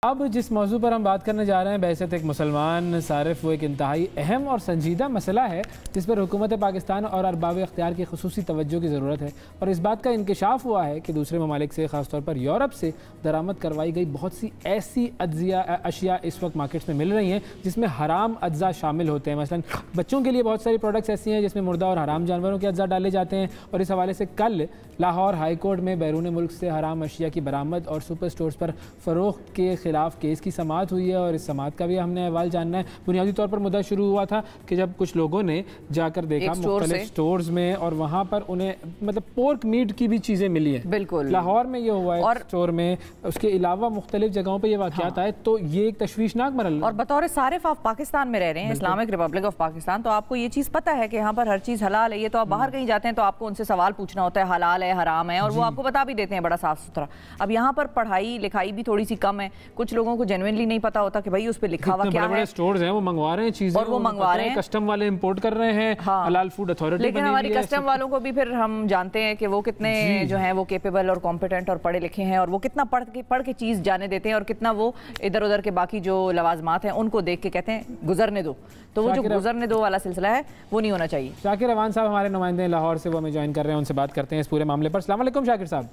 अब जिस मौजू पर हम बात करने जा रहे हैं बहैसियत एक मुसलमान सारिफ, वो एक इंतहाई अहम और संजीदा मसला है जिस पर हुकूमत पाकिस्तान और अरबाब इख्तियार की खुसूसी तवज्जो की ज़रूरत है। और इस बात का इंकशाफ हुआ है कि दूसरे ममालिक से, ख़ासतौर पर यूरोप से दरामद करवाई गई बहुत सी ऐसी अशिया इस वक्त मार्केट्स में मिल रही हैं जिसमें हराम अज्जा शामिल होते हैं। मसलन बच्चों के लिए बहुत सारी प्रोडक्ट्स ऐसी हैं जिसमें मुर्दा और हराम जानवरों के अज्जा डाले जाते हैं। और इस हवाले से कल लाहौर हाई कोर्ट में बैरून मुल्क से हराम अशिया की बरामद और सुपर स्टोर्स पर फ़रोख्त के खिलाफ केस की समाअत हुई है। और इस समाअत का भी हमने अहवाल जानना है। बुनियादी तौर पर मुद्दा शुरू हुआ था कि जब कुछ लोगों ने जाकर देखा मुख्तलिफ स्टोर्स में और वहाँ पर उन्हें मतलब पोर्क मीट की भी चीज़ें मिली हैं। बिल्कुल लाहौर में ये हुआ है और स्टोर में, उसके अलावा मुख्तलिफ जगहों पर यह वाक़यात आए। तो ये एक तशवीशनाक मरहला। और बतौर सारिफ आप पाकिस्तान में रह रहे हैं, इस्लामिक रिपब्लिक ऑफ पाकिस्तान, तो आपको ये चीज़ पता है कि यहाँ पर हर चीज़ हलाल है। ये तो आप बाहर कहीं जाते हैं तो आपको उनसे सवाल पूछना होता है हलाल है हराम है, और वो आपको बता भी देते हैं बड़ा साफ सुथरा। अब यहाँ पर पढ़ाई लिखाई भी थोड़ी सी कम है, कुछ लोगों को जेन्युइनली नहीं पता होता कि भाई उस पे लिखा हुआ क्या है। स्टोर्स हैं वो मंगवा रहे हैं चीजें और वो मंगवा रहे हैं, कस्टम वाले इंपोर्ट कर रहे हैं। हलाल फूड अथॉरिटी, लेकिन हमारी कस्टम वालों को भी फिर हम जानते हैं कि वो कितने जो हैं वो केपेबल और कॉम्पिटेंट और पढ़े लिखे हैं, और वो कितना पढ़ के चीज़ जाने देते हैं, और कितना वो इधर उधर के बाकी जो लवाजमात हैं उनको देख के कहते हैं गुजरने दो। तो वो जो गुजरने दो वाला सिलसिला है वो नहीं होना चाहिए। शाकिर रवान साहब हमारे नुमाइंदे लाहौर से, वो हमें ज्वाइन कर रहे हैं, उनसे बात करते हैं इस पूरे मामले पर। अस्सलाम वालेकुम शाकिर साहब।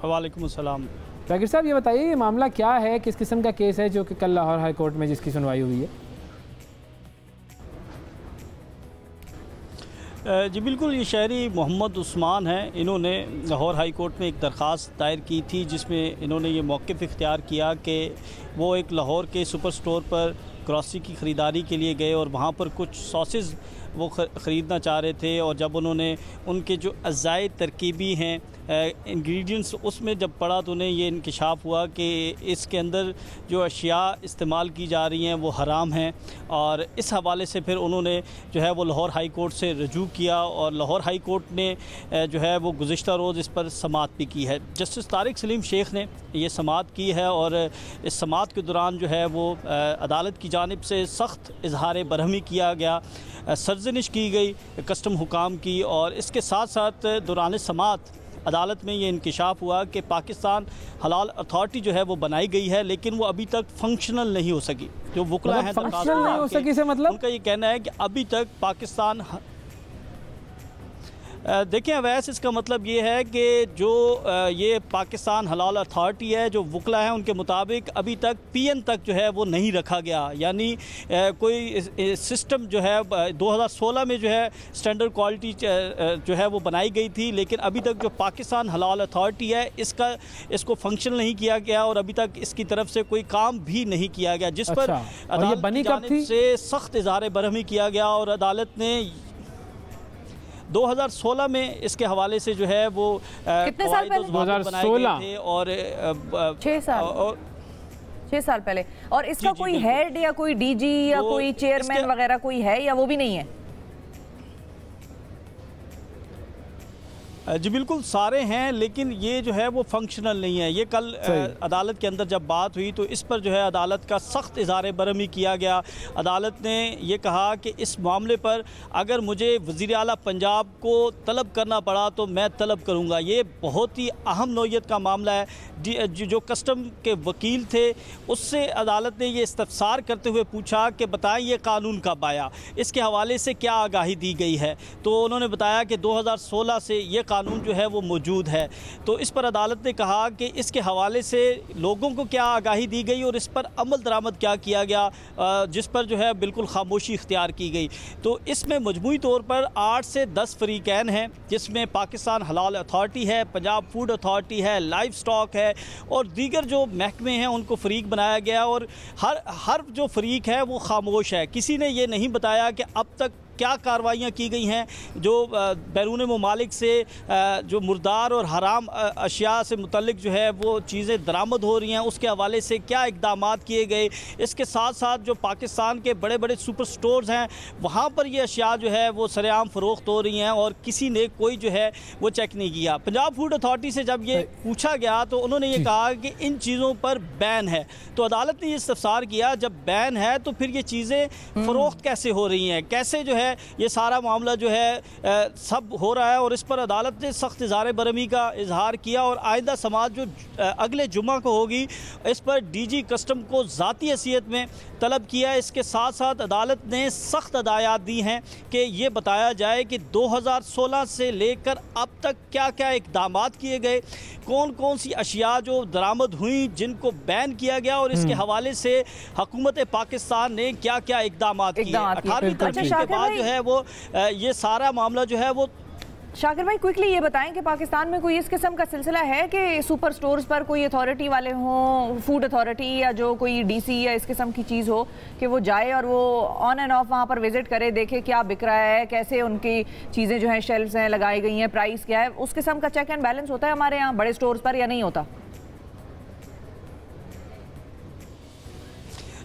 वालेकुम अस्सलाम। शाकिर साहब ये बताइए ये मामला क्या है, किस किस्म का केस है जो कि कल लाहौर हाई कोर्ट में जिसकी सुनवाई हुई है? जी बिल्कुल, ये शहरी मोहम्मद उस्मान हैं। इन्होंने लाहौर हाई कोर्ट में एक दरख्वास्त दायर की थी जिसमें इन्होंने ये मौक़िफ़ इख्तियार किया कि वो एक लाहौर के सुपर स्टोर पर ग्रॉसरी की ख़रीदारी के लिए गए और वहाँ पर कुछ सॉसेस वो ख़रीदना चाह रहे थे। और जब उन्होंने उनके जो अज़ाए तरकीबी हैं इंग्रेडिएंट्स उसमें जब पढ़ा तो उन्हें ये इंकशाफ हुआ कि इसके अंदर जो अशिया इस्तेमाल की जा रही हैं वो हराम हैं। और इस हवाले से फिर उन्होंने जो है वो लाहौर हाई कोर्ट से रजू किया, और लाहौर हाई कोर्ट ने जो है वो गुज़िश्ता रोज़ इस पर समाअत भी की है। जस्टिस तारिक सलीम शेख ने ये समाअत की है, और इस समाअत के दौरान जो है वो अदालत की जानिब से सख्त इजहार बरहमी किया गया, सरजनिश की गई कस्टम हुकाम की। और इसके साथ साथ दौरान समाअत अदालत में ये इंकशाफ हुआ कि पाकिस्तान हलाल अथॉरिटी जो है वो बनाई गई है, लेकिन वो अभी तक फंक्शनल नहीं हो सकी। जो वकला हैं फंक्शनल नहीं हो सकी से मतलब उनका ये कहना है कि अभी तक पाकिस्तान देखें अवैस, इसका मतलब ये है कि जो ये पाकिस्तान हलाल अथॉरिटी है, जो वकला हैं उनके मुताबिक अभी तक PN तक जो है वो नहीं रखा गया। यानी कोई सिस्टम जो है 2016 में जो है स्टैंडर्ड क्वालिटी जो है वो बनाई गई थी, लेकिन अभी तक जो पाकिस्तान हलाल अथॉरिटी है इसको फंक्शनल नहीं किया गया, और अभी तक इसकी तरफ से कोई काम भी नहीं किया गया, जिस पर अदालत की जानिब से सख्त इज़हार बरहमी किया गया। और अदालत ने 2016 में इसके हवाले से जो है वो कितने साल पहले 2016 थे, और 6 साल पहले। और इसका कोई हेड या कोई DG या कोई चेयरमैन वगैरह कोई है या वो भी नहीं है? जी बिल्कुल सारे हैं, लेकिन ये जो है वो फंक्शनल नहीं है। ये कल अदालत के अंदर जब बात हुई तो इस पर जो है अदालत का सख्त इज़हार बरहमी किया गया। अदालत ने ये कहा कि इस मामले पर अगर मुझे वज़ीर आला पंजाब को तलब करना पड़ा तो मैं तलब करूँगा। ये बहुत ही अहम नौइयत का मामला है। जो कस्टम के वकील थे उससे अदालत ने ये इस्तफसार करते हुए पूछा कि बताएं ये कानून कब आया, इसके हवाले से क्या आगाही दी गई है। तो उन्होंने बताया कि 2016 से ये कानून जो है वो मौजूद है। तो इस पर अदालत ने कहा कि इसके हवाले से लोगों को क्या आगाही दी गई और इस पर अमल दरामद क्या किया गया, जिस पर जो है बिल्कुल खामोशी इख्तियार की गई। तो इसमें मजमूई तौर पर 8 से 10 फरीकैन हैं, जिसमें पाकिस्तान हलाल अथॉरिटी है, पंजाब फूड अथॉरिटी है, लाइव स्टॉक है, और दीगर जो महकमे हैं उनको फरीक बनाया गया। और हर जो फरीक है वो खामोश है। किसी ने ये नहीं बताया कि अब तक क्या कार्रवाइयाँ की गई हैं, जो बैरून ममालिक से जो मुर्दार और हराम अशिया से मुतल्लिक जो है वो चीज़ें दरामद हो रही हैं, उसके हवाले से क्या इक़दामात किए गए। इसके साथ साथ जो पाकिस्तान के बड़े बड़े सुपर स्टोर्स हैं वहाँ पर ये अशिया जो है वो सरेआम फ़रोख्त हो रही हैं, और किसी ने कोई जो है वो चेक नहीं किया। पंजाब फूड अथॉरिटी से जब ये पूछा गया तो उन्होंने ये कहा कि इन चीज़ों पर बैन है। तो अदालत ने ये इस्तफसार किया, जब बैन है तो फिर ये चीज़ें फ़रोख्त कैसे हो रही हैं, कैसे जो है है ये सारा मामला जो है सब हो रहा है और इस पर अदालत ने सख्त इज़हार बरहमी का इजहार किया और आइंदा समात जो अगले जुम्मा को होगी इस पर DG कस्टम को ज़ाती हैसियत में तलब किया। इसके साथ साथ अदालत ने सख्त हदायत दी हैं कि ये बताया जाए कि 2016 से लेकर अब तक क्या क्या इक़दाम किए गए, कौन कौन सी अशिया जो दरामद हुई जिनको बैन किया गया और इसके हवाले से हुकूमत पाकिस्तान ने क्या क्या इक़दाम किए। 18वीं तरमीम के बाद जो है वो ये सारा मामला जो है वो। शाकिर भाई क्विकली ये बताएं कि पाकिस्तान में कोई इस किस्म का सिलसिला है कि सुपर स्टोर्स पर कोई अथॉरिटी वाले हों, फूड अथॉरिटी या जो कोई DC या इस किस्म की चीज़ हो कि वो जाए और वो ऑन एंड ऑफ वहाँ पर विजिट करे, देखे क्या बिक रहा है, कैसे उनकी चीज़ें जो हैं शेल्फ्स हैं लगाई गई हैं, प्राइस क्या है, उस किस्म का चेक एंड बैलेंस होता है हमारे यहाँ बड़े स्टोर्स पर या नहीं होता?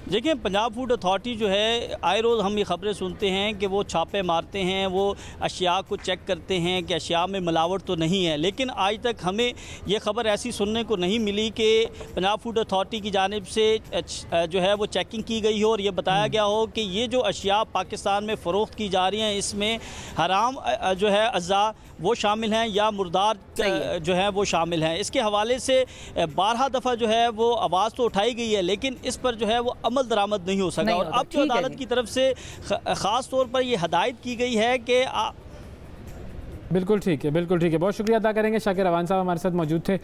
देखिए पंजाब फूड अथॉरिटी जो है आए रोज़ हम ये ख़बरें सुनते हैं कि वो छापे मारते हैं, वो अशिया को चेक करते हैं कि अशिया में मिलावट तो नहीं है, लेकिन आज तक हमें ये ख़बर ऐसी सुनने को नहीं मिली कि पंजाब फूड अथॉरिटी की जानिब से जो है वो चेकिंग की गई हो और ये बताया गया हो कि ये जो अशिया पाकिस्तान में फ़रोख्त की जा रही हैं इसमें हराम जो है अज़ा वो शामिल हैं या मुर्दार जो है वो शामिल हैं। इसके हवाले से 12 दफ़ा जो है वो आवाज़ तो उठाई गई है लेकिन इस पर जो है वो अमल दरामद नहीं हो सका और अब जो अदालत की तरफ से ख़ास तौर पर ये हदायत की गई है कि बिल्कुल ठीक है, बिल्कुल ठीक है। बहुत शुक्रिया अदा करेंगे। शाकिर अवान साहब हमारे साथ मौजूद थे।